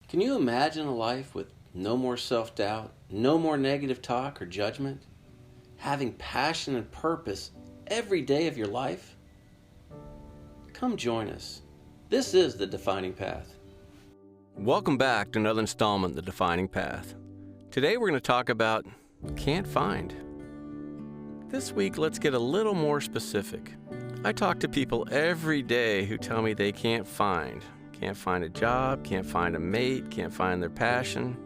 Can you imagine a life with no more self-doubt, no more negative talk or judgment? Having passion and purpose every day of your life? Come join us. This is The Defining Path. Welcome back to another installment of The Defining Path. Today we're going to talk about Can't Find. This week, let's get a little more specific. I talk to people every day who tell me they can't find a job, can't find a mate, can't find their passion.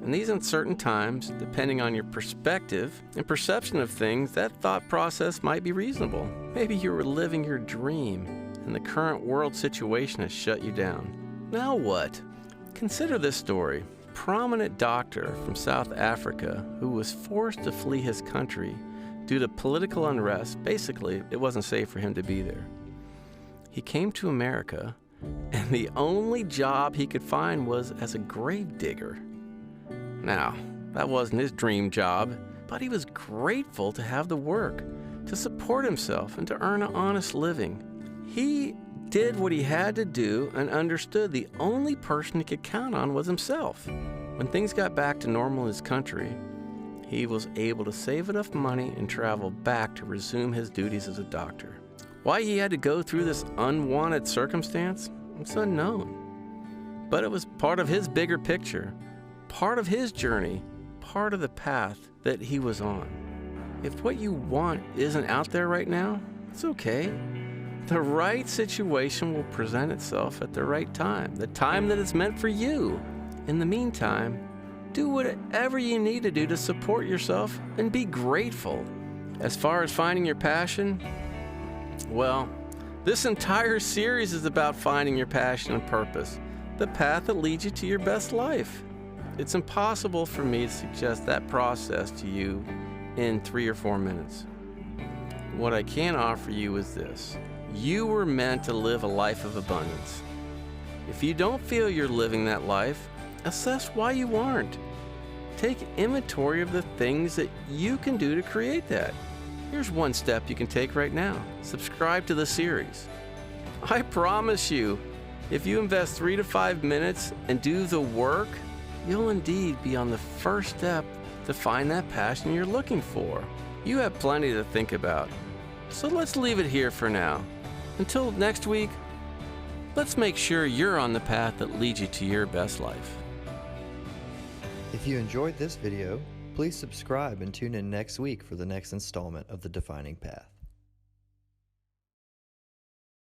In these uncertain times, depending on your perspective and perception of things, that thought process might be reasonable. Maybe you were living your dream and the current world situation has shut you down. Now what? Consider this story. A prominent doctor from South Africa who was forced to flee his country due to political unrest. Basically, it wasn't safe for him to be there. He came to America, and the only job he could find was as a grave digger. Now, that wasn't his dream job, but he was grateful to have the work, to support himself, and to earn an honest living. He did what he had to do and understood the only person he could count on was himself. When things got back to normal in his country, he was able to save enough money and travel back to resume his duties as a doctor. Why he had to go through this unwanted circumstance? It's unknown. But it was part of his bigger picture, part of his journey, part of the path that he was on. If what you want isn't out there right now, it's okay. The right situation will present itself at the right time, the time that is meant for you. In the meantime, do whatever you need to do to support yourself and be grateful. As far as finding your passion, well, this entire series is about finding your passion and purpose, the path that leads you to your best life. It's impossible for me to suggest that process to you in 3 or 4 minutes. What I can offer you is this. You were meant to live a life of abundance. If you don't feel you're living that life, assess why you aren't. Take inventory of the things that you can do to create that. Here's one step you can take right now. Subscribe to the series. I promise you, if you invest 3 to 5 minutes and do the work, you'll indeed be on the first step to find that passion you're looking for. You have plenty to think about. So let's leave it here for now. Until next week, let's make sure you're on the path that leads you to your best life. If you enjoyed this video, please subscribe and tune in next week for the next installment of The Defining Path.